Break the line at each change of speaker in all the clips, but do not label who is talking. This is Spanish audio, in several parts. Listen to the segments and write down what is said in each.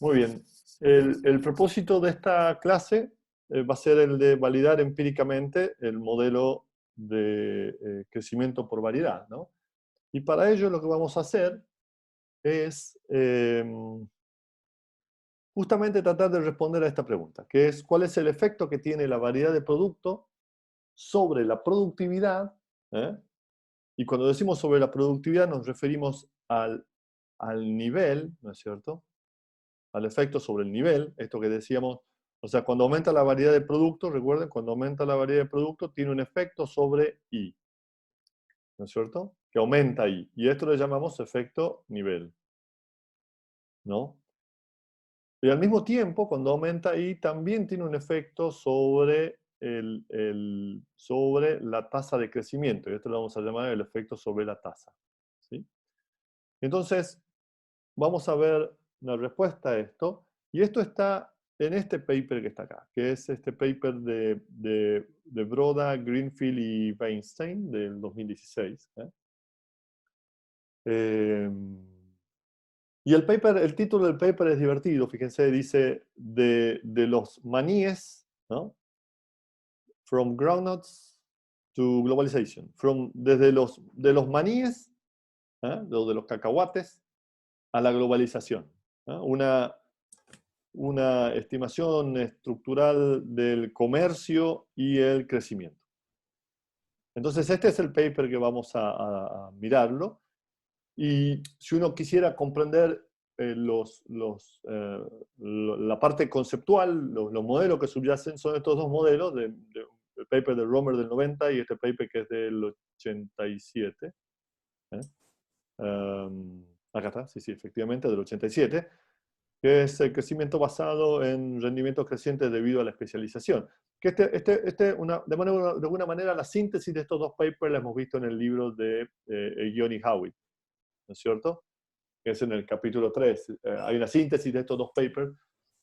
Muy bien. El propósito de esta clase va a ser el de validar empíricamente el modelo de crecimiento por variedad, ¿no? Y para ello lo que vamos a hacer es justamente tratar de responder a esta pregunta, que es ¿cuál es el efecto que tiene la variedad de producto sobre la productividad? ¿Eh? Y cuando decimos sobre la productividad nos referimos al nivel, ¿no es cierto? Al efecto sobre el nivel, esto que decíamos, o sea, cuando aumenta la variedad de productos, recuerden, cuando aumenta la variedad de productos tiene un efecto sobre I, ¿no es cierto? Que aumenta I, y esto le llamamos efecto nivel, ¿no? Y al mismo tiempo, cuando aumenta I, también tiene un efecto sobre, sobre la tasa de crecimiento, y esto lo vamos a llamar el efecto sobre la tasa, ¿sí? Entonces, vamos a ver la respuesta a esto, y esto está en este paper que está acá, que es este paper de Broda, Greenfield y Weinstein del 2016. Y el título del paper es divertido, fíjense, dice de los maníes, ¿no? From groundnuts to globalization. Desde de los maníes, de los cacahuates, a la globalización. Una estimación estructural del comercio y el crecimiento. Entonces, este es el paper que vamos a mirarlo. Y si uno quisiera comprender la parte conceptual, los modelos que subyacen son estos dos modelos, el paper de Romer del 90 y este paper que es del 87. Acá está, sí, efectivamente, del 87, que es el crecimiento basado en rendimientos crecientes debido a la especialización. Que de alguna manera, la síntesis de estos dos papers la hemos visto en el libro de Johnny Howitt, ¿no es cierto? Que es en el capítulo 3. Hay una síntesis de estos dos papers,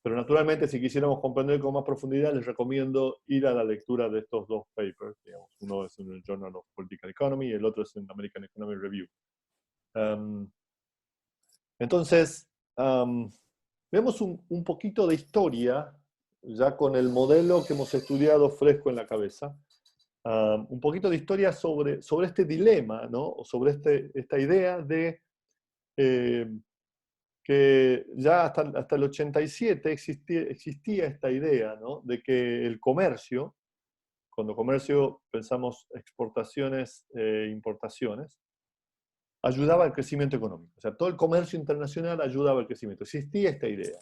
pero naturalmente si quisiéramos comprender con más profundidad, les recomiendo ir a la lectura de estos dos papers. Digamos. Uno es en el Journal of Political Economy y el otro es en American Economic Review. Entonces, vemos un poquito de historia, ya con el modelo que hemos estudiado fresco en la cabeza, un poquito de historia sobre este dilema, ¿no? O sobre esta idea de que ya hasta el 87 existía esta idea, ¿no? De que el comercio, cuando comercio pensamos exportaciones e importaciones, ayudaba al crecimiento económico. O sea, todo el comercio internacional ayudaba al crecimiento. Existía esta idea.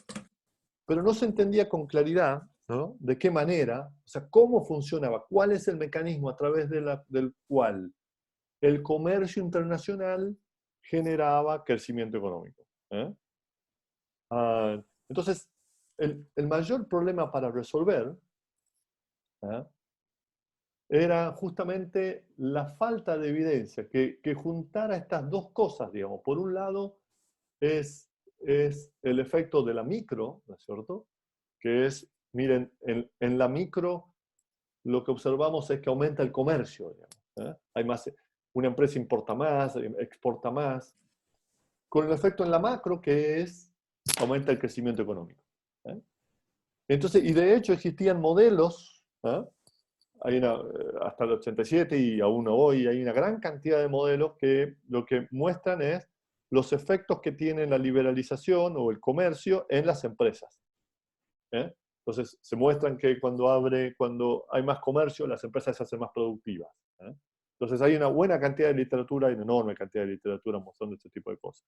Pero no se entendía con claridad, ¿no? De qué manera, o sea, cómo funcionaba, cuál es el mecanismo a través del cual el comercio internacional generaba crecimiento económico. Entonces, el mayor problema para resolver era justamente la falta de evidencia, que juntara estas dos cosas, digamos. Por un lado, es el efecto de la micro, ¿no es cierto? Que es, miren, en la micro lo que observamos es que aumenta el comercio, digamos. Hay más, una empresa importa más, exporta más, con el efecto en la macro que es, aumenta el crecimiento económico. Entonces, y de hecho existían modelos, hasta el 87 y aún hoy hay una gran cantidad de modelos que lo que muestran es los efectos que tiene la liberalización o el comercio en las empresas. Entonces, se muestran que cuando hay más comercio, las empresas se hacen más productivas. Entonces, hay una buena cantidad de literatura, hay una enorme cantidad de literatura mostrando este tipo de cosas.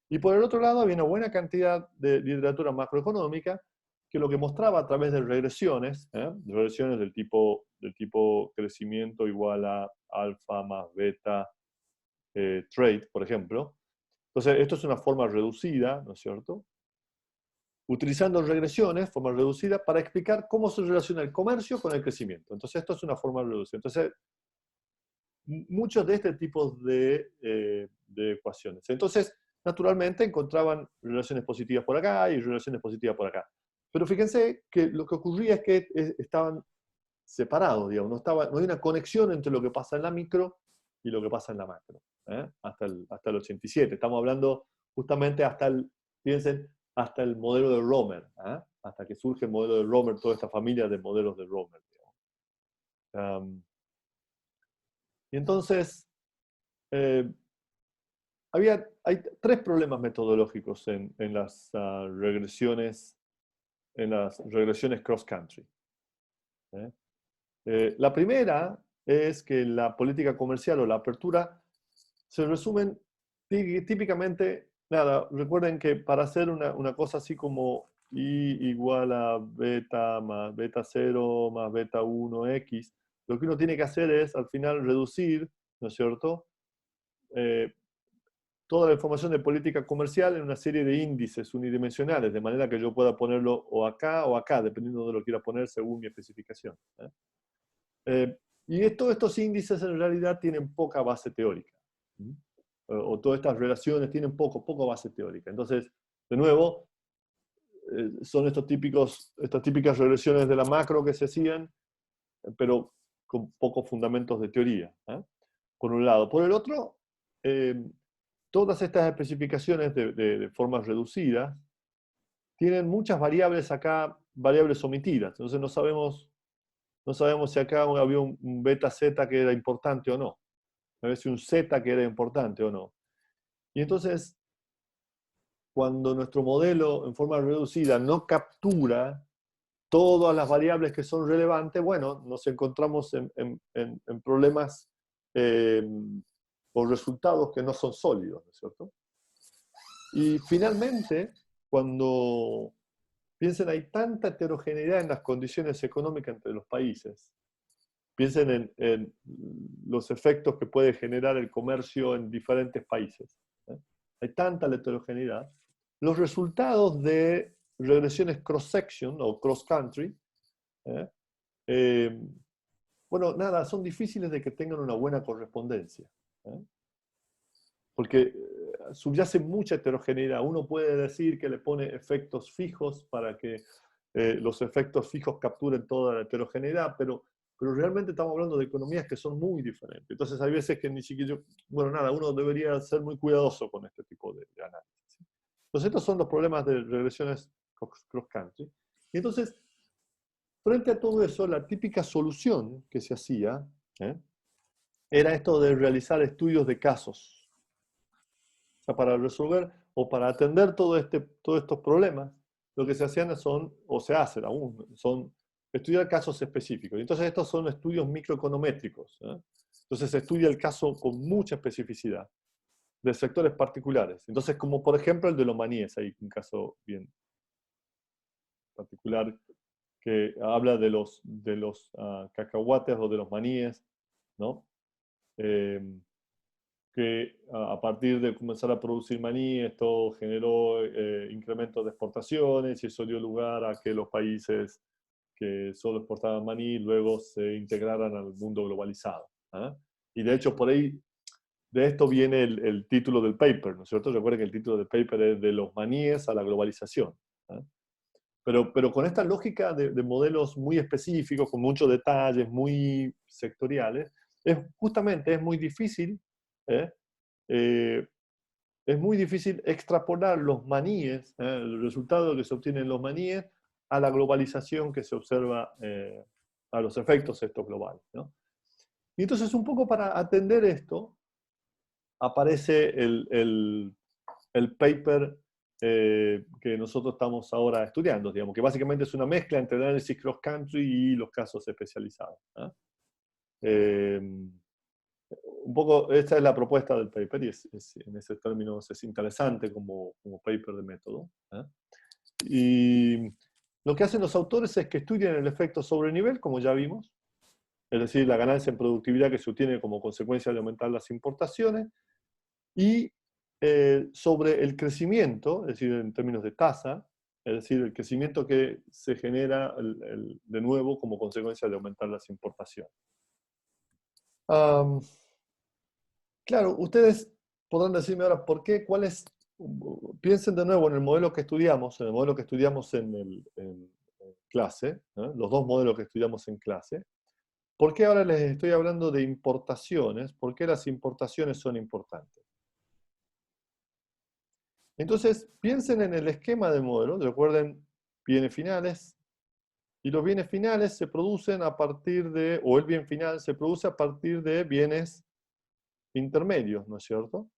Y por el otro lado, había una buena cantidad de literatura macroeconómica que lo que mostraba a través de regresiones del tipo crecimiento igual a alfa más beta trade, por ejemplo. Entonces, esto es una forma reducida, ¿no es cierto? Utilizando regresiones, forma reducida, para explicar cómo se relaciona el comercio con el crecimiento. Entonces, esto es una forma reducida. Entonces, muchos de este tipo de ecuaciones. Entonces, naturalmente encontraban relaciones positivas por acá y relaciones positivas por acá. Pero fíjense que lo que ocurría es que estaban separados, digamos, no hay una conexión entre lo que pasa en la micro y lo que pasa en la macro, hasta el 87. Estamos hablando justamente fíjense, hasta el modelo de Romer, ¿ah? Hasta que surge el modelo de Romer, toda esta familia de modelos de Romer. Y entonces, eh, hay tres problemas metodológicos en las regresiones cross-country. La primera es que la política comercial o la apertura se resumen típicamente, nada, recuerden que para hacer una cosa así como I igual a beta más beta 0 más beta 1x, lo que uno tiene que hacer es al final reducir, ¿no es cierto?, toda la información de política comercial en una serie de índices unidimensionales, de manera que yo pueda ponerlo o acá, dependiendo de lo que quiera poner según mi especificación. Y todos estos índices en realidad tienen poca base teórica. O todas estas relaciones tienen poco base teórica. Entonces, de nuevo, son estas típicas regresiones de la macro que se hacían, pero con pocos fundamentos de teoría, por un lado. Por el otro, todas estas especificaciones de formas reducidas tienen muchas variables acá, variables omitidas. Entonces no sabemos si acá había un beta z que era importante o no. A ver si un z que era importante o no. Y entonces, cuando nuestro modelo en forma reducida no captura todas las variables que son relevantes, bueno, nos encontramos en problemas o resultados que no son sólidos, ¿no es cierto? Y finalmente, cuando piensen, hay tanta heterogeneidad en las condiciones económicas entre los países. Piensen en los efectos que puede generar el comercio en diferentes países. Hay tanta heterogeneidad. Los resultados de regresiones cross-section o cross-country, bueno, nada, son difíciles de que tengan una buena correspondencia. Porque subyace mucha heterogeneidad. Uno puede decir que le pone efectos fijos para que los efectos fijos capturen toda la heterogeneidad, pero realmente estamos hablando de economías que son muy diferentes. Entonces hay veces que ni siquiera bueno, nada, uno debería ser muy cuidadoso con este tipo de análisis. Entonces estos son los problemas de regresiones cross-country. Y entonces, frente a todo eso, la típica solución que se hacía era esto de realizar estudios de casos. O sea, para resolver o para atender todos estos problemas, lo que se hacían son, o se hacen aún, son estudiar casos específicos. Y entonces estos son estudios microeconométricos. Entonces se estudia el caso con mucha especificidad de sectores particulares. Entonces, como por ejemplo el de los maníes, hay un caso bien particular que habla de los cacahuates o de los maníes, ¿no? Que a partir de comenzar a producir maní, esto generó incrementos de exportaciones y eso dio lugar a que los países que solo exportaban maní luego se integraran al mundo globalizado. Y de hecho, por ahí, de esto viene el título del paper, ¿no es cierto? Recuerden que el título del paper es de los maníes a la globalización. Pero con esta lógica de modelos muy específicos, con muchos detalles, muy sectoriales, justamente es muy difícil es muy difícil extrapolar los maníes, el resultado que se obtiene en los maníes, a la globalización que se observa, a los efectos estos globales, ¿no? Y entonces, un poco para atender esto, aparece el paper que nosotros estamos ahora estudiando, digamos, que básicamente es una mezcla entre el análisis cross-country y los casos especializados. Un poco, esta es la propuesta del paper y en ese término es interesante como paper de método. Y lo que hacen los autores es que estudian el efecto sobre nivel, como ya vimos, es decir, la ganancia en productividad que se obtiene como consecuencia de aumentar las importaciones, y sobre el crecimiento, es decir, en términos de tasa, es decir, el crecimiento que se genera de nuevo como consecuencia de aumentar las importaciones. Claro, ustedes podrán decirme ahora por qué, piensen de nuevo en el modelo que estudiamos, en clase, los dos modelos que estudiamos en clase. ¿Por qué ahora les estoy hablando de importaciones? ¿Por qué las importaciones son importantes? Entonces, piensen en el esquema del modelo. Recuerden, bienes finales. Y los bienes finales se producen a partir de, o el bien final se produce a partir de bienes intermedios, ¿no es cierto?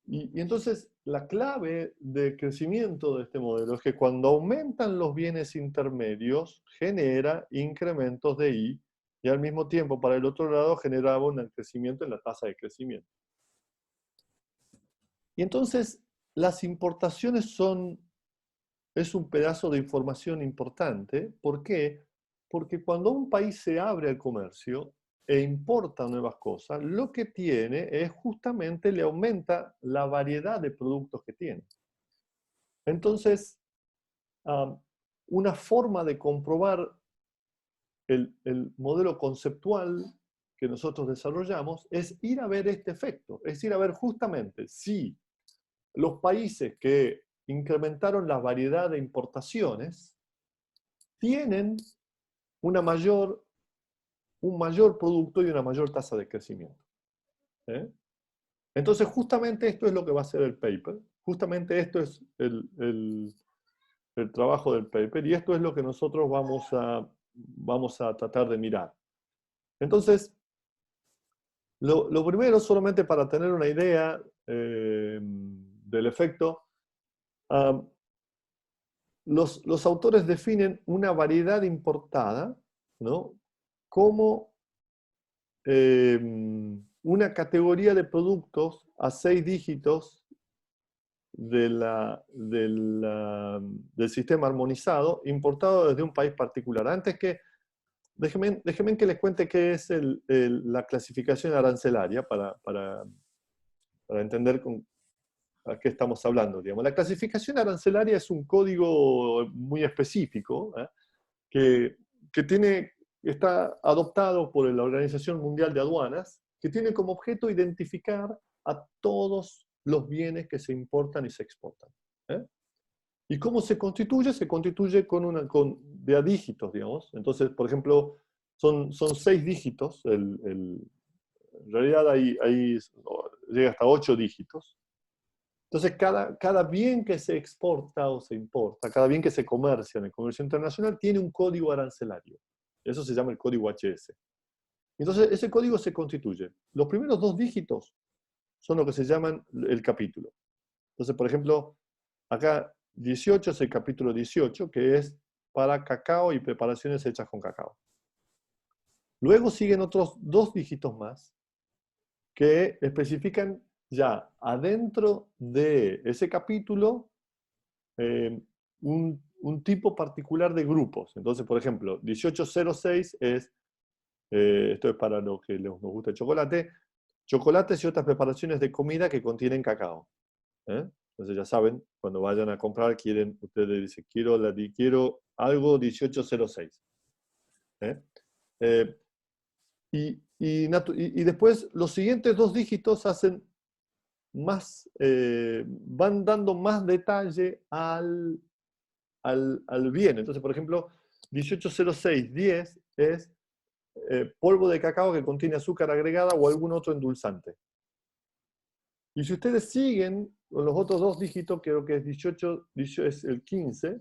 Y entonces la clave de crecimiento de este modelo es que cuando aumentan los bienes intermedios, genera incrementos de I, y al mismo tiempo, para el otro lado, generaba un crecimiento en la tasa de crecimiento. Y entonces las importaciones es un pedazo de información importante. ¿Por qué? Porque cuando un país se abre al comercio e importa nuevas cosas, lo que tiene es justamente le aumenta la variedad de productos que tiene. Entonces, una forma de comprobar el modelo conceptual que nosotros desarrollamos es ir a ver este efecto, es ir a ver justamente si los países que incrementaron la variedad de importaciones tienen un mayor producto y una mayor tasa de crecimiento. ¿Eh? Entonces, justamente esto es lo que va a hacer el paper. Justamente esto es el trabajo del paper y esto es lo que nosotros vamos a tratar de mirar. Entonces, lo primero, solamente para tener una idea del efecto, los autores definen una variedad importada, ¿no?, como una categoría de productos a 6 dígitos del sistema armonizado importado desde un país particular. Antes que, déjenme que les cuente qué es la clasificación arancelaria para entender a qué estamos hablando. Digamos. La clasificación arancelaria es un código muy específico, que está adoptado por la Organización Mundial de Aduanas, que tiene como objeto identificar a todos los bienes que se importan y se exportan. ¿Eh? ¿Y cómo se constituye? Se constituye de a dígitos, digamos. Entonces, por ejemplo, son 6 dígitos. En realidad llega hasta 8 dígitos. Entonces, cada bien que se exporta o se importa, cada bien que se comercia en el comercio internacional, tiene un código arancelario. Eso se llama el código HS. Entonces, ese código se constituye. Los primeros 2 dígitos son lo que se llaman el capítulo. Entonces, por ejemplo, acá 18 es el capítulo 18, que es para cacao y preparaciones hechas con cacao. Luego siguen otros 2 dígitos más que especifican ya adentro de ese capítulo un tipo particular de grupos. Entonces, por ejemplo, 1806 esto es para los que nos gusta el chocolate, chocolates y otras preparaciones de comida que contienen cacao. Entonces ya saben, cuando vayan a comprar, ustedes dicen, quiero algo 1806. Y después los siguientes 2 dígitos van dando más detalle al bien. Entonces, por ejemplo, 180610 es polvo de cacao que contiene azúcar agregada o algún otro endulzante. Y si ustedes siguen con los otros 2 dígitos, creo que es 18 es el 15,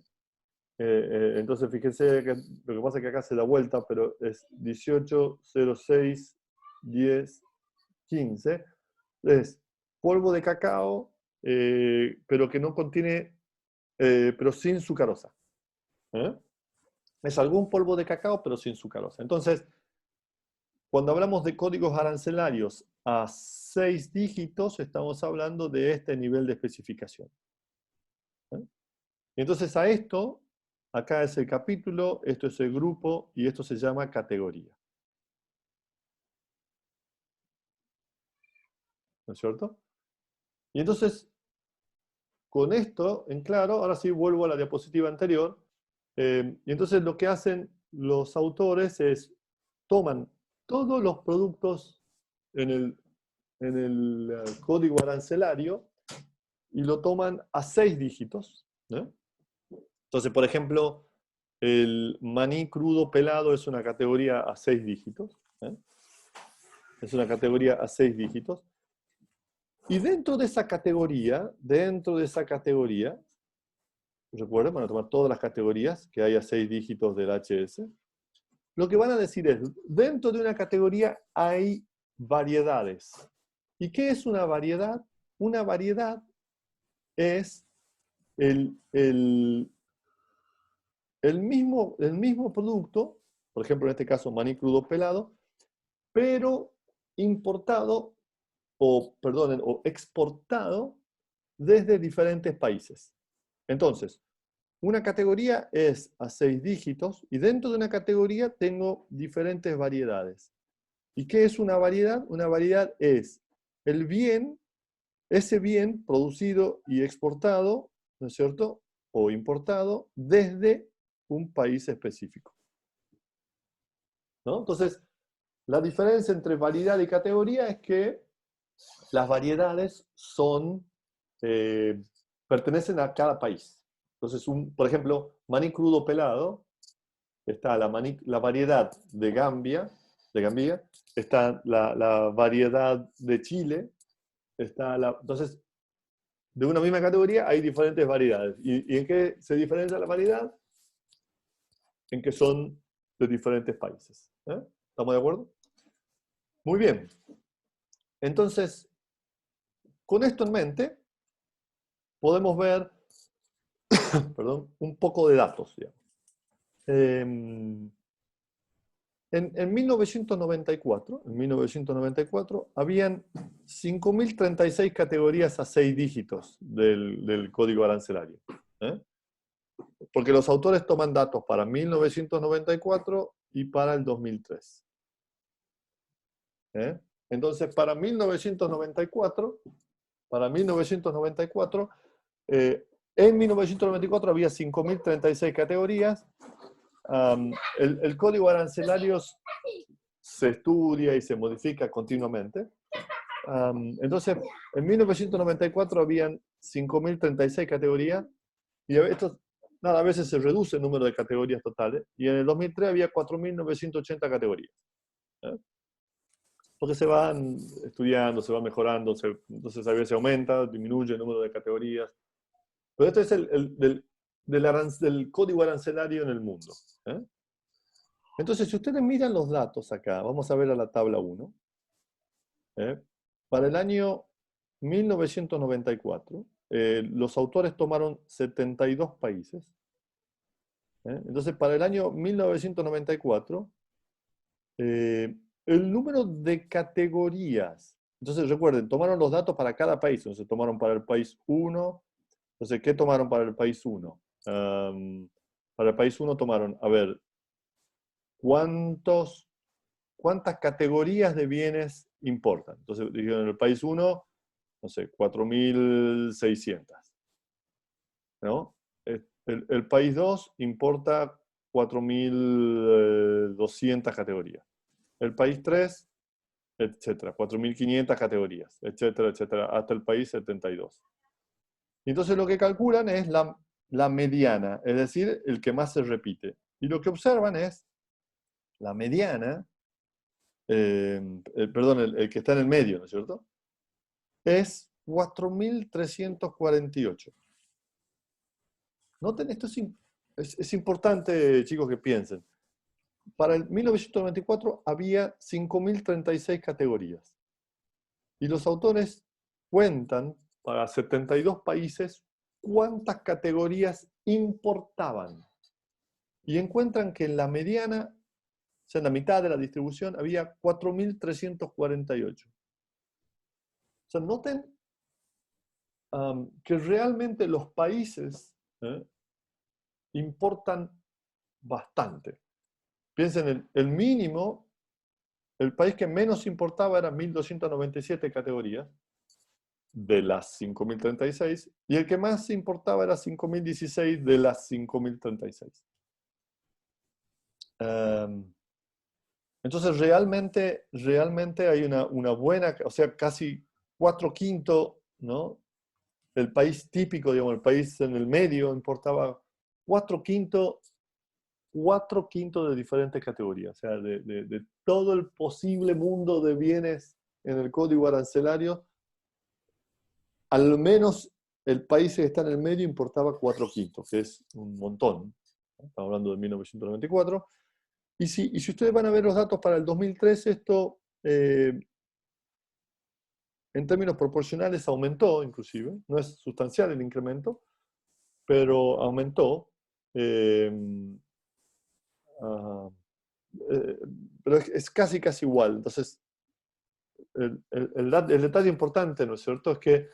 entonces fíjense que lo que pasa es que acá se da vuelta, pero es 1806 10 15, es polvo de cacao, pero que no contiene, pero sin sucarosa. Es algún polvo de cacao, pero sin sucarosa. Entonces, cuando hablamos de códigos arancelarios a 6 dígitos, estamos hablando de este nivel de especificación. Entonces, a esto, acá es el capítulo, esto es el grupo y esto se llama categoría. ¿No es cierto? Y entonces, con esto en claro, ahora sí vuelvo a la diapositiva anterior, y entonces lo que hacen los autores es toman todos los productos en el código arancelario y lo toman a 6 dígitos. Entonces, por ejemplo, el maní crudo pelado es una categoría a 6 dígitos. Es una categoría a 6 dígitos. Y dentro de esa categoría, recuerden, van a tomar todas las categorías que hay a 6 dígitos del HS, lo que van a decir es, dentro de una categoría hay variedades. ¿Y qué es una variedad? Una variedad es el mismo producto, por ejemplo en este caso maní crudo pelado, pero importado, o exportado desde diferentes países. Entonces, una categoría es a 6 dígitos y dentro de una categoría tengo diferentes variedades. ¿Y qué es una variedad? Una variedad es el bien, ese bien producido y exportado, ¿no es cierto? O importado desde un país específico. ¿No? Entonces, la diferencia entre variedad y categoría es que las variedades pertenecen a cada país. Entonces, por ejemplo, maní crudo pelado, está la variedad de Gambia, está la variedad de Chile, entonces, de una misma categoría hay diferentes variedades. ¿Y en qué se diferencia la variedad? En que son de diferentes países. ¿Estamos de acuerdo? Muy bien. Entonces, con esto en mente, podemos ver un poco de datos. En 1994 habían 5.036 categorías a 6 dígitos del código arancelario. Porque los autores toman datos para 1994 y para el 2003. Entonces, para 1994, en 1994 había 5.036 categorías. El código arancelario se estudia y se modifica continuamente. Entonces, en 1994 habían 5.036 categorías y a veces se reduce el número de categorías totales, y en el 2003 había 4.980 categorías. Porque se van estudiando, se va mejorando, entonces a veces aumenta, disminuye el número de categorías. Pero este es del código arancelario en el mundo. Entonces, si ustedes miran los datos acá, vamos a ver a la tabla 1. Para el año 1994, los autores tomaron 72 países. Entonces, para el año 1994, el número de categorías. Entonces, recuerden, tomaron los datos para cada país. Entonces, tomaron para el país 1. Entonces, ¿qué tomaron para el país 1? Para el país 1 tomaron, a ver, ¿cuántas categorías de bienes importan? Entonces, dijeron en el país 1, no sé, 4.600. ¿No? El país 2 importa 4.200 categorías. El país 3, etcétera, 4.500 categorías, etcétera, etcétera, hasta el país 72. Y entonces lo que calculan es la mediana, es decir, el que más se repite. Y lo que observan es la mediana, el que está en el medio, ¿no es cierto? Es 4.348. Noten, esto es importante, chicos, que piensen. Para el 1994 había 5.036 categorías. Y los autores cuentan para 72 países cuántas categorías importaban. Y encuentran que en la mediana, o sea, en la mitad de la distribución, había 4.348. O sea, noten que realmente los países importan bastante. Piensen, el mínimo, el país que menos importaba era 1.297 categorías de las 5.036, y el que más importaba era 5.016 de las 5.036. Entonces realmente hay una buena, o sea, casi 4/5, ¿no? El país típico, digamos, el país en el medio importaba 4/5 de diferentes categorías, o sea, de todo el posible mundo de bienes en el código arancelario, al menos el país que está en el medio importaba 4/5, que es un montón. Estamos hablando de 1994. Y si ustedes van a ver los datos para el 2003, esto en términos proporcionales aumentó, inclusive. No es sustancial el incremento, pero aumentó. Eh, ah, eh, pero es casi igual. Entonces, el detalle importante, ¿no es cierto?, es que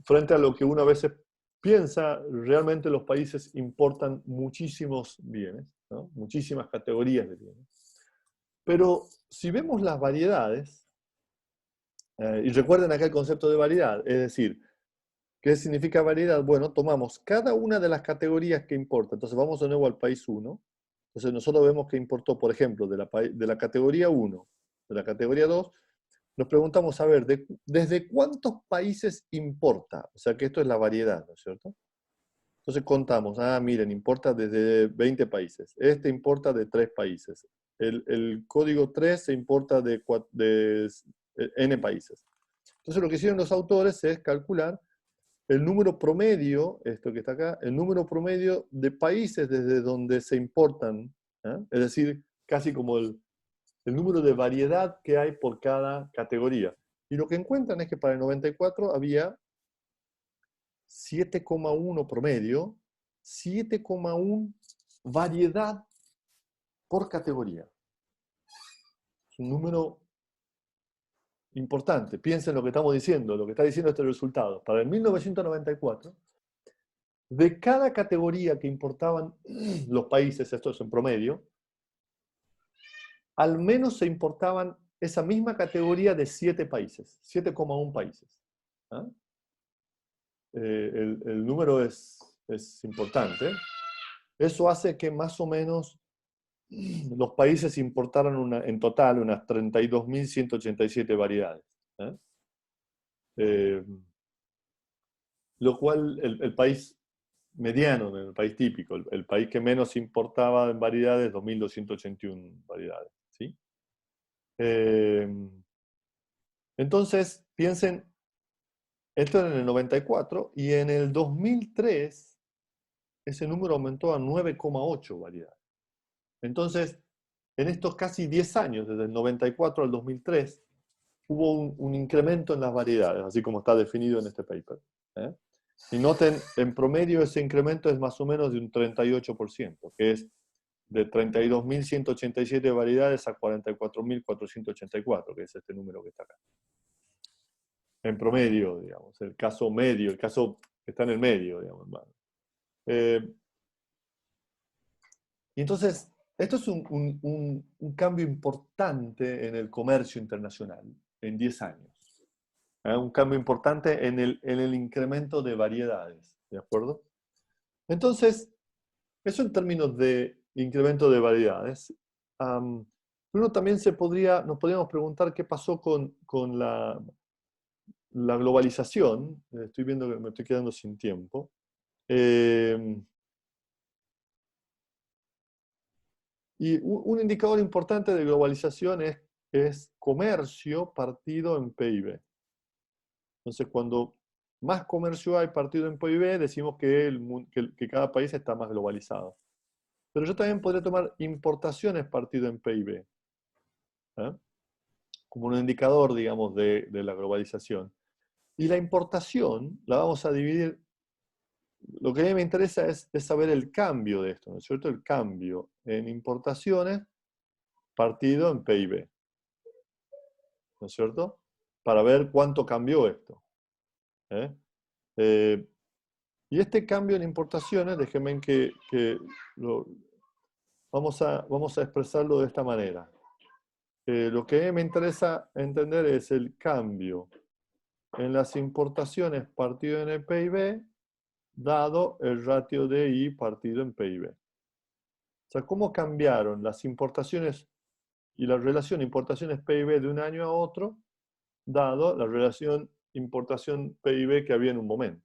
frente a lo que uno a veces piensa, realmente los países importan muchísimos bienes, ¿no? Muchísimas categorías de bienes. Pero si vemos las variedades, y recuerden acá el concepto de variedad, es decir, ¿qué significa variedad? Bueno, tomamos cada una de las categorías que importa. Entonces vamos de nuevo al país 1. Entonces nosotros vemos que importó, por ejemplo, de la categoría 1, de la categoría 2, nos preguntamos, a ver, ¿desde cuántos países importa? O sea que esto es la variedad, ¿no es cierto? Entonces contamos, miren, importa desde 20 países. Este importa de 3 países. El código 3 se importa de N países. Entonces lo que hicieron los autores es calcular el número promedio, esto que está acá, el número promedio de países desde donde se importan, es decir, casi como el número de variedad que hay por cada categoría. Y lo que encuentran es que para el 94 había 7,1 promedio, 7,1 variedad por categoría. Es un número importante. Piensen lo que estamos diciendo, lo que está diciendo este resultado. Para el 1994, de cada categoría que importaban los países, esto es en promedio, al menos se importaban esa misma categoría de 7 países, 7,1 países. ¿Ah? El número es importante. Eso hace que más o menos los países importaran en total unas 32.187 variedades. ¿Eh? Lo cual el país mediano, el país típico, el país que menos importaba en variedades, 2.281 variedades. ¿Sí? Eh, entonces, piensen, esto era en el 94 y en el 2003 ese número aumentó a 9,8 variedades. Entonces, en estos casi 10 años, desde el 94 al 2003, hubo un incremento en las variedades, así como está definido en este paper. ¿Eh? Y noten, en promedio ese incremento es más o menos de un 38%, que es de 32.187 variedades a 44.484, que es este número que está acá. En promedio, digamos, el caso medio, el caso que está en el medio, digamos. Y entonces, esto es un cambio importante en el comercio internacional en 10 años. Un cambio importante en el incremento de variedades, ¿de acuerdo? Entonces, eso en términos de incremento de variedades. Uno también nos podríamos preguntar qué pasó con la globalización. Estoy viendo que me estoy quedando sin tiempo. Y un indicador importante de globalización es comercio partido en PIB. Entonces, cuando más comercio hay partido en PIB, decimos que cada país está más globalizado. Pero yo también podría tomar importaciones partido en PIB, ¿eh? Como un indicador, digamos, de la globalización. Y la importación la vamos a dividir. Lo que a mí me interesa es saber el cambio de esto, ¿no es cierto? El cambio en importaciones partido en PIB, ¿no es cierto? Para ver cuánto cambió esto. ¿Eh? Y este cambio en importaciones, déjenme que vamos a expresarlo de esta manera. Lo que me interesa entender es el cambio en las importaciones partido en el PIB, dado el ratio de I partido en PIB. O sea, ¿cómo cambiaron las importaciones y la relación importaciones-PIB de un año a otro, dado la relación importación-PIB que había en un momento?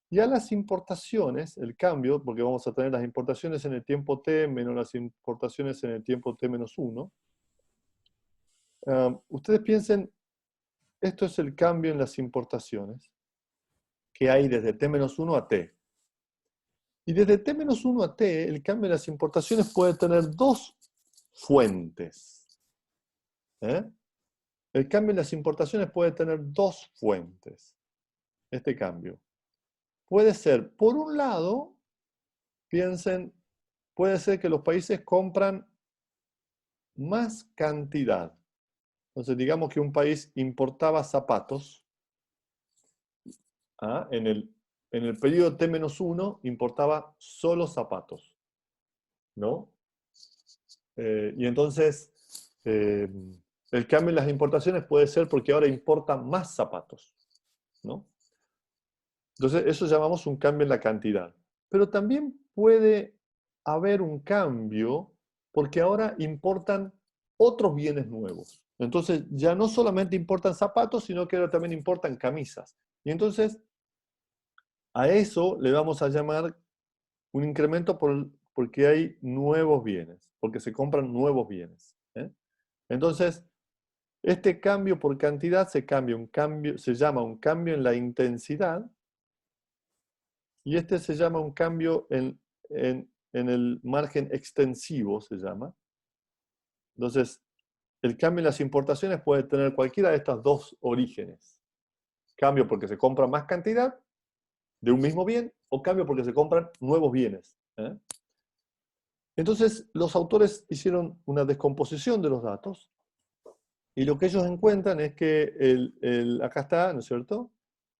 Y a las importaciones, el cambio, porque vamos a tener las importaciones en el tiempo t menos las importaciones en el tiempo t menos 1, ustedes piensen esto es el cambio en las importaciones que hay desde T-1 a T. Y desde T-1 a T, el cambio en las importaciones puede tener dos fuentes. El cambio en las importaciones puede tener dos fuentes. Este cambio. Puede ser, por un lado, piensen, puede ser que los países compran más cantidad. Entonces, digamos que un país importaba zapatos. En el periodo T-1 importaba solo zapatos, ¿no? Y entonces, el cambio en las importaciones puede ser porque ahora importan más zapatos, ¿no? Entonces, eso llamamos un cambio en la cantidad. Pero también puede haber un cambio porque ahora importan otros bienes nuevos. Entonces, ya no solamente importan zapatos, sino que ahora también importan camisas. Y entonces, a eso le vamos a llamar un incremento porque hay nuevos bienes, porque se compran nuevos bienes. Entonces, este cambio por cantidad se llama un cambio en la intensidad, y este se llama un cambio en el margen extensivo, se llama. Entonces, el cambio en las importaciones puede tener cualquiera de estos dos orígenes. Cambio porque se compra más cantidad de un mismo bien, o cambio porque se compran nuevos bienes. Entonces, los autores hicieron una descomposición de los datos, y lo que ellos encuentran es que acá está, ¿no es cierto?,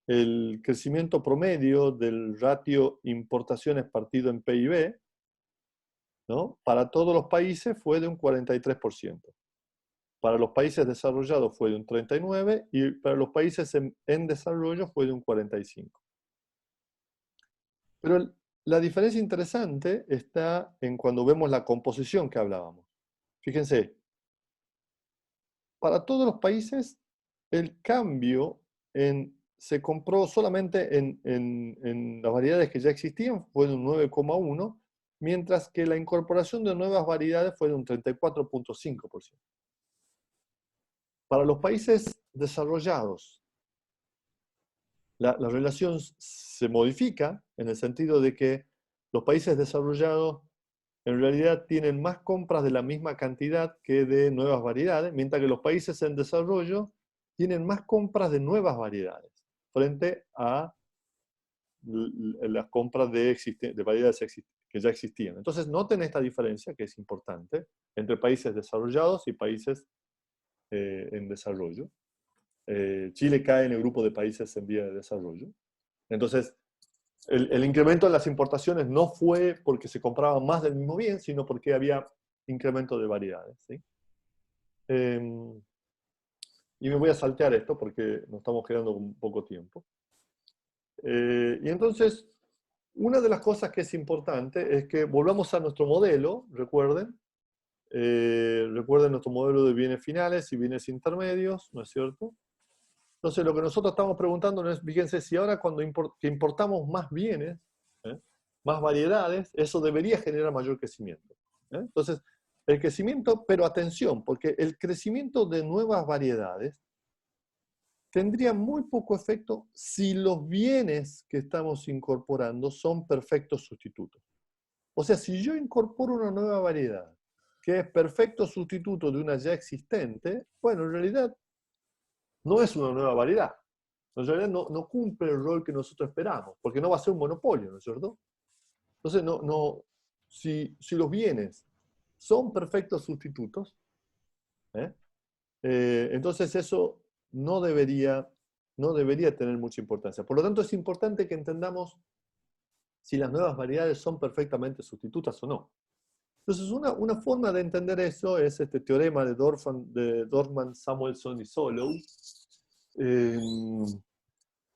el crecimiento promedio del ratio importaciones partido en PIB, ¿no?, para todos los países fue de un 43%. Para los países desarrollados fue de un 39%, y para los países en desarrollo fue de un 45%. Pero la diferencia interesante está en cuando vemos la composición que hablábamos. Fíjense, para todos los países, el cambio se compró solamente en las variedades que ya existían, fue de un 9,1%, mientras que la incorporación de nuevas variedades fue de un 34,5%. Para los países desarrollados, la relación se modifica en el sentido de que los países desarrollados en realidad tienen más compras de la misma cantidad que de nuevas variedades, mientras que los países en desarrollo tienen más compras de nuevas variedades frente a las compras de variedades que ya existían. Entonces, noten esta diferencia, que es importante, entre países desarrollados y países en desarrollo. Chile cae en el grupo de países en vía de desarrollo. Entonces, el incremento en las importaciones no fue porque se compraba más del mismo bien, sino porque había incremento de variedades, ¿sí? Y me voy a saltear esto porque nos estamos quedando con poco tiempo. Y entonces, una de las cosas que es importante es que volvamos a nuestro modelo, recuerden. Recuerden nuestro modelo de bienes finales y bienes intermedios, ¿no es cierto? Entonces, lo que nosotros estamos preguntando es, fíjense, si ahora cuando importamos más bienes, más variedades, eso debería generar mayor crecimiento. Entonces, el crecimiento, pero atención, porque el crecimiento de nuevas variedades tendría muy poco efecto si los bienes que estamos incorporando son perfectos sustitutos. O sea, si yo incorporo una nueva variedad que es perfecto sustituto de una ya existente, bueno, en realidad no es una nueva variedad. En realidad no cumple el rol que nosotros esperamos, porque no va a ser un monopolio, ¿no es cierto? Entonces, si los bienes son perfectos sustitutos, entonces eso no debería tener mucha importancia. Por lo tanto, es importante que entendamos si las nuevas variedades son perfectamente sustitutas o no. Entonces, una forma de entender eso es este teorema de Dorfman, Samuelson y Solow.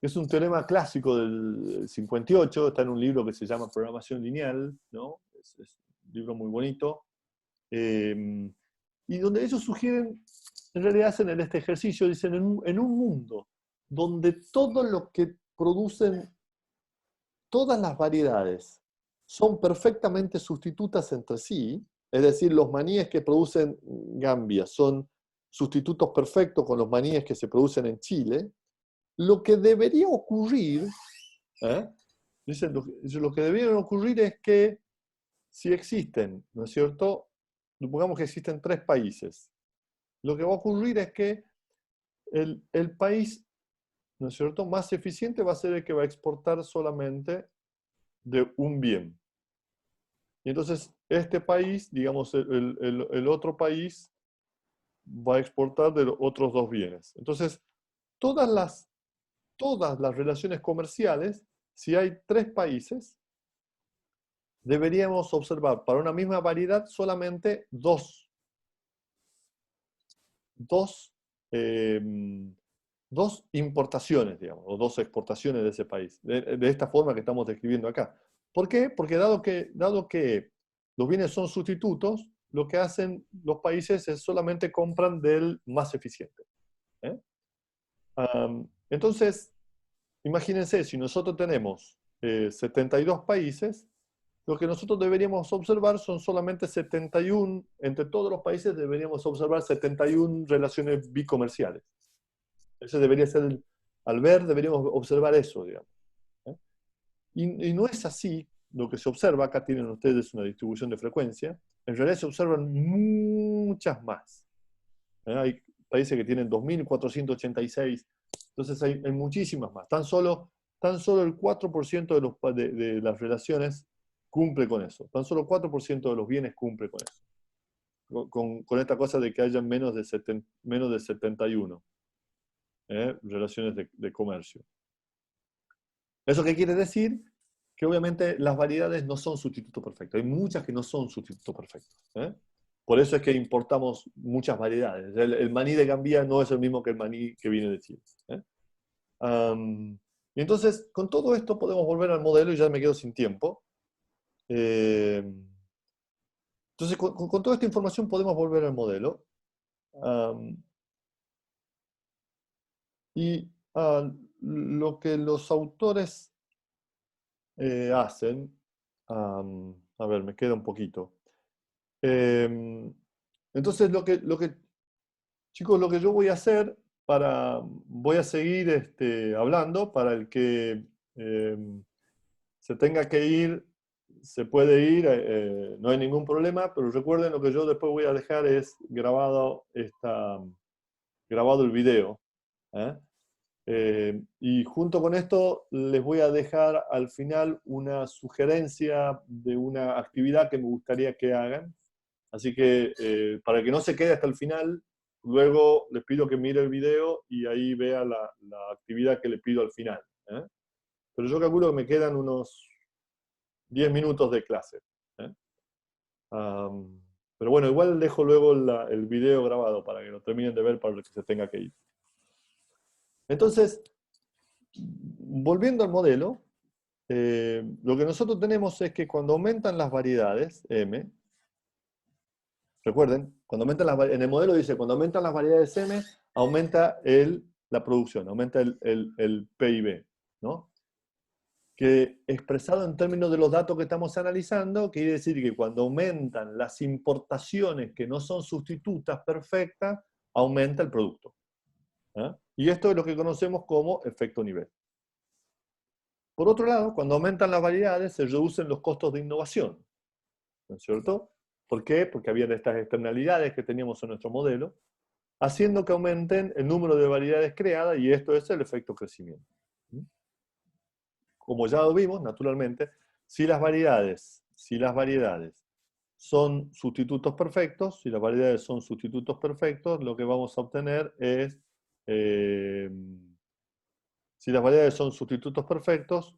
Es un teorema clásico del 58, está en un libro que se llama Programación Lineal, ¿no? Es un libro muy bonito. Y donde ellos sugieren, en realidad hacen este ejercicio, dicen, en un mundo donde todo lo que producen todas las variedades son perfectamente sustitutas entre sí, es decir, los maníes que producen Gambia son sustitutos perfectos con los maníes que se producen en Chile, lo que debería ocurrir, dicen, lo que debería ocurrir es que si existen, ¿no es cierto? Supongamos que existen 3 países. Lo que va a ocurrir es que el país, ¿no es cierto?, más eficiente va a ser el que va a exportar solamente de un bien. Y entonces este país, digamos, el otro país va a exportar de los otros 2 bienes. Entonces, todas las relaciones comerciales, si hay 3 países, deberíamos observar para una misma variedad solamente dos eh, importaciones, digamos, o 2 exportaciones de ese país, de esta forma que estamos describiendo acá. ¿Por qué? Porque dado que los bienes son sustitutos, lo que hacen los países es solamente compran del más eficiente. Entonces, imagínense, si nosotros tenemos 72 países, lo que nosotros deberíamos observar son solamente 71, entre todos los países deberíamos observar 71 relaciones bicomerciales. Ese debería ser, al ver, deberíamos observar eso, digamos. Y no es así lo que se observa, acá tienen ustedes una distribución de frecuencia, en realidad se observan muchas más. Hay países que tienen 2.486, entonces hay muchísimas más. Tan solo el 4% de las relaciones cumple con eso. Tan solo 4% de los bienes cumple con eso. Con esta cosa de que haya menos de 71 relaciones de comercio. ¿Eso qué quiere decir? Que obviamente las variedades no son sustitutos perfectos. Hay muchas que no son sustitutos perfectos. Por eso es que importamos muchas variedades. El maní de Gambia no es el mismo que el maní que viene de Chile. Y entonces, con todo esto podemos volver al modelo y ya me quedo sin tiempo. Entonces, con toda esta información podemos volver al modelo. Y lo que los autores hacen, a ver, me queda un poquito. Entonces, chicos, lo que yo voy a hacer, voy a seguir hablando para el que se tenga que ir, se puede ir, no hay ningún problema, pero recuerden lo que yo después voy a dejar es grabado el video. Y junto con esto les voy a dejar al final una sugerencia de una actividad que me gustaría que hagan. Así que para que no se quede hasta el final, luego les pido que mire el video y ahí vea la actividad que le pido al final. Pero yo calculo que me quedan unos 10 minutos de clase. Pero bueno, igual dejo luego el video grabado para que lo terminen de ver para el que se tenga que ir. Entonces, volviendo al modelo, lo que nosotros tenemos es que cuando aumentan las variedades, M, recuerden, en el modelo dice, cuando aumentan las variedades M, aumenta la producción, aumenta el PIB, ¿no? Que expresado en términos de los datos que estamos analizando, quiere decir que cuando aumentan las importaciones que no son sustitutas perfectas, aumenta el producto. Y esto es lo que conocemos como efecto nivel. Por otro lado, cuando aumentan las variedades, se reducen los costos de innovación, ¿no es cierto? ¿Por qué? Porque había estas externalidades que teníamos en nuestro modelo, haciendo que aumenten el número de variedades creadas, y esto es el efecto crecimiento. Como ya lo vimos, naturalmente, si las variedades son sustitutos perfectos, si las variedades son sustitutos perfectos, lo que vamos a obtener es, si las variedades son sustitutos perfectos,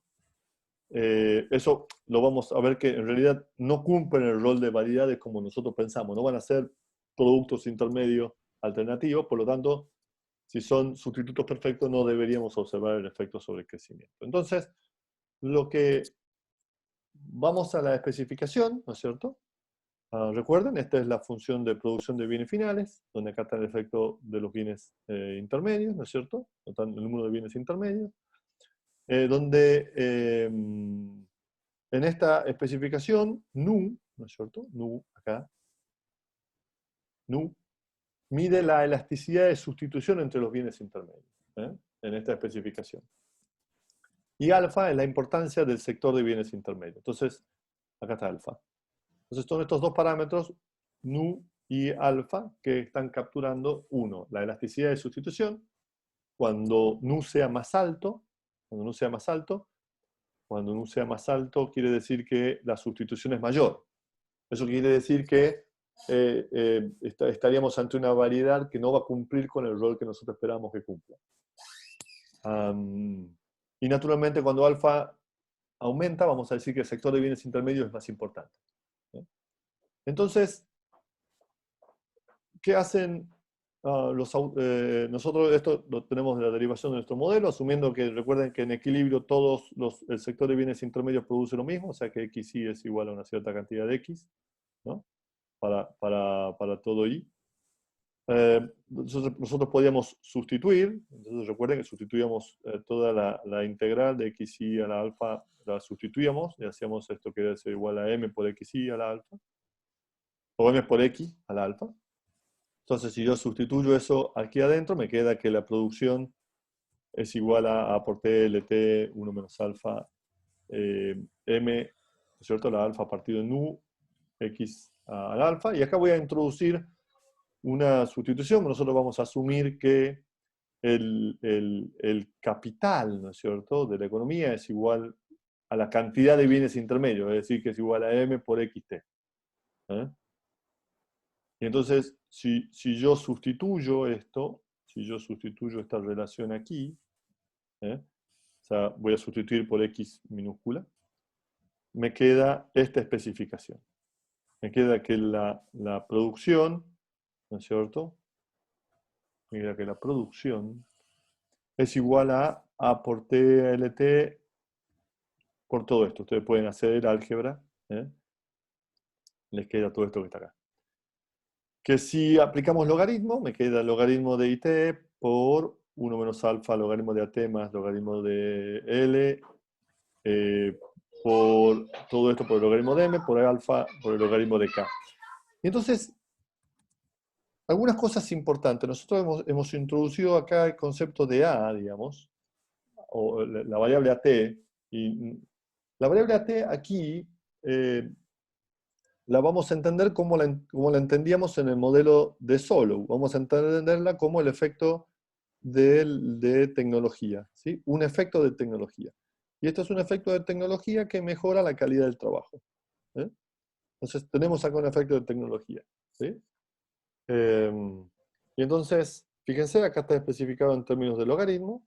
eso lo vamos a ver que en realidad no cumplen el rol de variedades como nosotros pensamos, no van a ser productos intermedios alternativos, por lo tanto, si son sustitutos perfectos no deberíamos observar el efecto sobre el crecimiento. Entonces, vamos a la especificación, ¿no es cierto? Recuerden, esta es la función de producción de bienes finales, donde acá está el efecto de los bienes intermedios, ¿no es cierto? El número de bienes intermedios. Donde en esta especificación, nu, ¿no es cierto? Nu, acá, nu, mide la elasticidad de sustitución entre los bienes intermedios, en esta especificación. Y alfa es la importancia del sector de bienes intermedios. Entonces, acá está alfa. Entonces, son estos dos parámetros, nu y alfa, que están capturando, uno, la elasticidad de sustitución, cuando nu sea más alto, cuando nu sea más alto, cuando nu sea más alto quiere decir que la sustitución es mayor. Eso quiere decir que estaríamos ante una variedad que no va a cumplir con el rol que nosotros esperamos que cumpla. Y naturalmente cuando alfa aumenta, vamos a decir que el sector de bienes intermedios es más importante. Entonces, ¿qué hacen nosotros? Esto lo tenemos de la derivación de nuestro modelo, asumiendo que, recuerden que en equilibrio el sector de bienes intermedios produce lo mismo, o sea que xy es igual a una cierta cantidad de x, ¿no? para todo y. Nosotros podíamos sustituir, entonces recuerden que sustituíamos toda la integral de xy a la alfa, la sustituíamos y hacíamos esto que es igual a m por xy a la alfa, o m por x a la alfa. Entonces si yo sustituyo eso aquí adentro, me queda que la producción es igual a por t lt 1 menos alfa m, ¿no es cierto? La alfa partido en nu, x al alfa, y acá voy a introducir una sustitución. Nosotros vamos a asumir que el capital, ¿no es cierto?, de la economía es igual a la cantidad de bienes intermedios, es decir, que es igual a m por xt. Y entonces, si yo sustituyo esto, si yo sustituyo esta relación aquí, o sea, voy a sustituir por x minúscula, me queda esta especificación. Me queda que la producción, ¿no es cierto?, mira que la producción es igual a por t lt por todo esto. Ustedes pueden hacer álgebra, les queda todo esto que está acá. Que si aplicamos logaritmo, me queda el logaritmo de it por 1 menos alfa, logaritmo de at más logaritmo de l, por todo esto por el logaritmo de m, por alfa, por el logaritmo de k. Y entonces, algunas cosas importantes. Nosotros hemos introducido acá el concepto de a, digamos, o la variable at, y la variable at aquí la vamos a entender como la entendíamos en el modelo de Solow. Vamos a entenderla como el efecto de tecnología, ¿sí? Un efecto de tecnología. Y esto es un efecto de tecnología que mejora la calidad del trabajo. Entonces tenemos acá un efecto de tecnología, ¿sí? Y entonces, fíjense, acá está especificado en términos de logaritmo.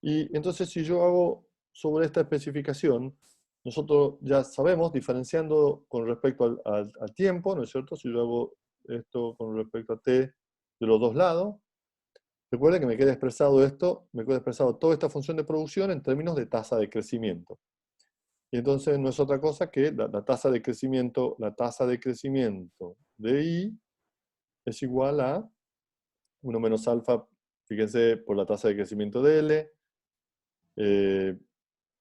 Y entonces si yo hago sobre esta especificación, nosotros ya sabemos, diferenciando con respecto al tiempo, ¿no es cierto? Si yo hago esto con respecto a t de los dos lados, recuerden que me queda expresado esto, me queda expresado toda esta función de producción en términos de tasa de crecimiento. Y entonces no es otra cosa que la tasa de crecimiento de I es igual a 1 menos alfa, fíjense, por la tasa de crecimiento de L,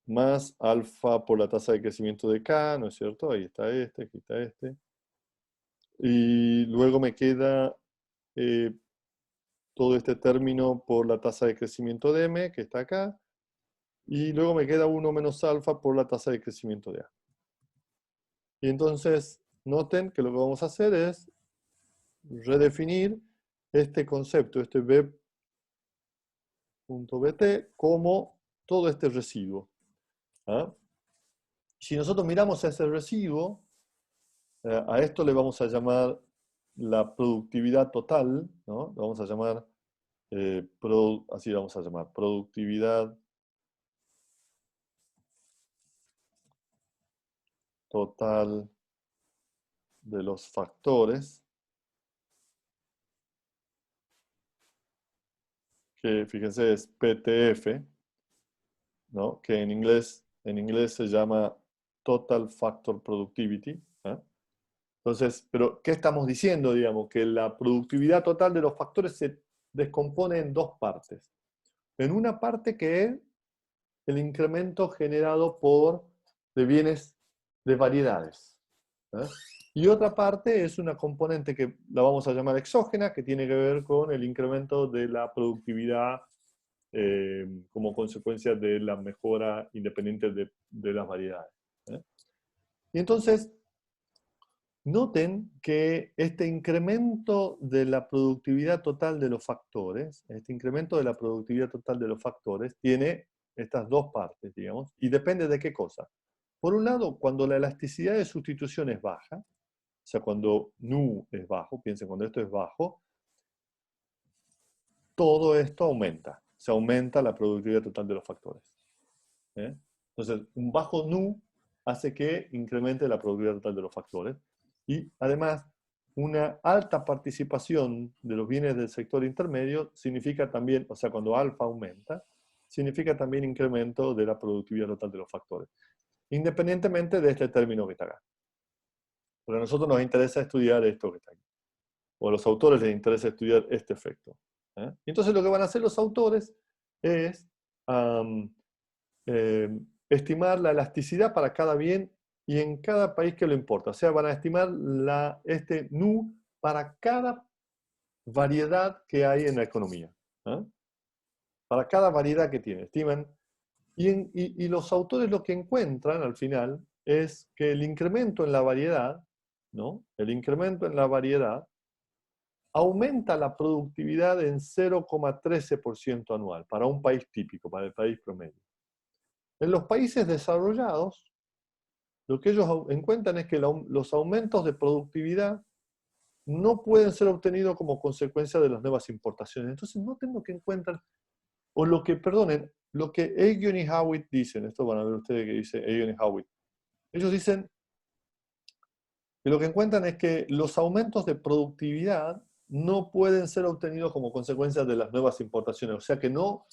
más alfa por la tasa de crecimiento de K, ¿no es cierto? Ahí está este, aquí está este. Y luego me queda todo este término por la tasa de crecimiento de M, que está acá. Y luego me queda 1 menos alfa por la tasa de crecimiento de A. Y entonces, noten que lo que vamos a hacer es redefinir este concepto, este b.bt, como todo este residuo. Si nosotros miramos ese residuo, a esto le vamos a llamar la productividad total, ¿no? Lo vamos a llamar, así lo vamos a llamar, productividad total de los factores, que fíjense es PTF, ¿no? Que en inglés se llama Total Factor Productivity. Entonces, pero ¿qué estamos diciendo? Digamos, que la productividad total de los factores se descompone en dos partes. En una parte que es el incremento generado de bienes de variedades. Y otra parte es una componente que la vamos a llamar exógena, que tiene que ver con el incremento de la productividad como consecuencia de la mejora independiente de las variedades. ¿Eh? Y entonces, noten que este incremento de la productividad total de los factores, tiene estas dos partes, digamos, y depende de qué cosa. Por un lado, cuando la elasticidad de sustitución es baja, o sea, cuando nu es bajo, piensen, cuando esto es bajo, todo esto aumenta. Se aumenta la productividad total de los factores. ¿Eh? Entonces, un bajo nu hace que incremente la productividad total de los factores. Y además, una alta participación de los bienes del sector intermedio significa también, o sea, cuando alfa aumenta, significa también incremento de la productividad total de los factores, independientemente de este término que está acá. Porque a nosotros nos interesa estudiar esto que está aquí. O a los autores les interesa estudiar este efecto. ¿Eh? Entonces lo que van a hacer los autores es estimar la elasticidad para cada bien y en cada país que lo importa. O sea, van a estimar este nu para cada variedad que hay en la economía. ¿Eh? Para cada variedad que tiene, estiman. Y los autores lo que encuentran al final es que el incremento en la variedad, ¿no? El incremento en la variedad aumenta la productividad en 0,13% anual para un país típico, para el país promedio. En los países desarrollados, lo que ellos encuentran es que los aumentos de productividad no pueden ser obtenidos como consecuencia de las nuevas importaciones. Entonces, no tengo que encontrar, o lo que, perdonen, lo que Egan y Howitt dicen, esto van a ver ustedes que dice Egan y Howitt, ellos dicen que lo que encuentran es que los aumentos de productividad no pueden ser obtenidos como consecuencia de las nuevas importaciones, o sea que no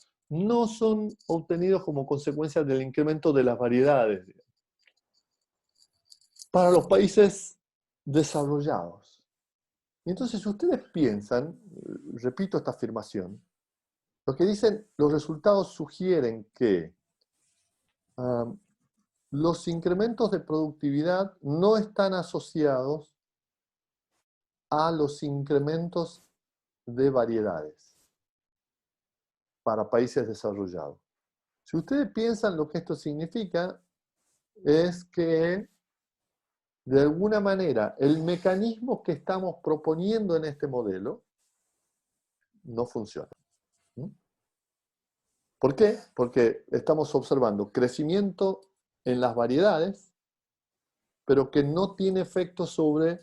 son obtenidos como consecuencia del incremento de las variedades. Para los países desarrollados. Y entonces, si ustedes piensan, repito esta afirmación, lo que dicen, los resultados sugieren que los incrementos de productividad no están asociados a los incrementos de variedades para países desarrollados. Si ustedes piensan, lo que esto significa es que de alguna manera el mecanismo que estamos proponiendo en este modelo no funciona. ¿Por qué? Porque estamos observando crecimiento en las variedades, pero que no tiene efecto sobre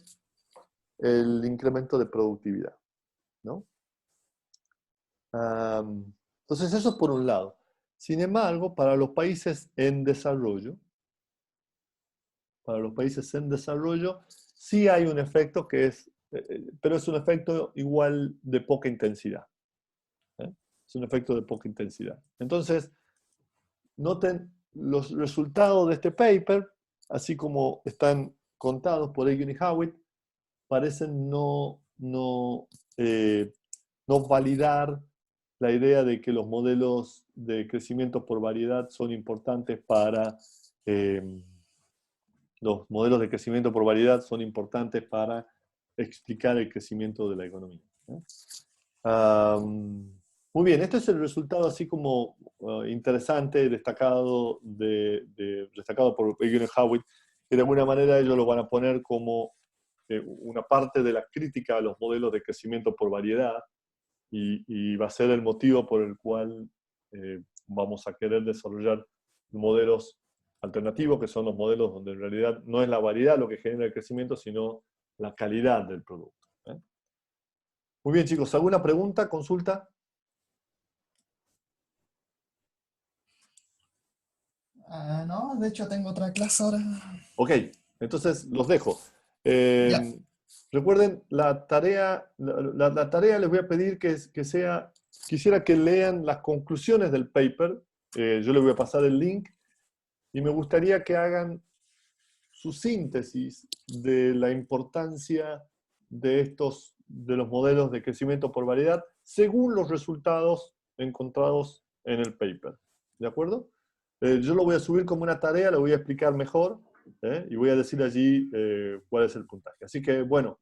el incremento de productividad, ¿no? Entonces eso es por un lado. Sin embargo, para los países en desarrollo, sí hay un efecto que es, pero es un efecto igual de poca intensidad. Es un efecto de poca intensidad. Entonces, noten los resultados de este paper, así como están contados por Egan y Howitt, parecen no validar la idea de que los modelos de crecimiento por variedad son importantes para explicar el crecimiento de la economía. Muy bien, este es el resultado así como interesante, destacado por Egan y Howitt, que de alguna manera ellos lo van a poner como una parte de la crítica a los modelos de crecimiento por variedad y va a ser el motivo por el cual vamos a querer desarrollar modelos alternativos, que son los modelos donde en realidad no es la variedad lo que genera el crecimiento, sino la calidad del producto. Muy bien, chicos, ¿alguna pregunta, consulta?
No, de hecho tengo otra clase ahora.
Ok, entonces los dejo.
Ya.
Recuerden, la tarea les voy a pedir que sea, quisiera que lean las conclusiones del paper, yo les voy a pasar el link, y me gustaría que hagan su síntesis de la importancia de los modelos de crecimiento por variedad según los resultados encontrados en el paper. ¿De acuerdo? Yo lo voy a subir como una tarea, lo voy a explicar mejor, Y voy a decir allí cuál es el puntaje. Así que, bueno,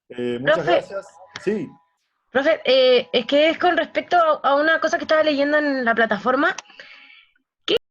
muchas
Profe,
gracias. Sí,
profe, es que es con respecto a una cosa que estaba leyendo en la plataforma.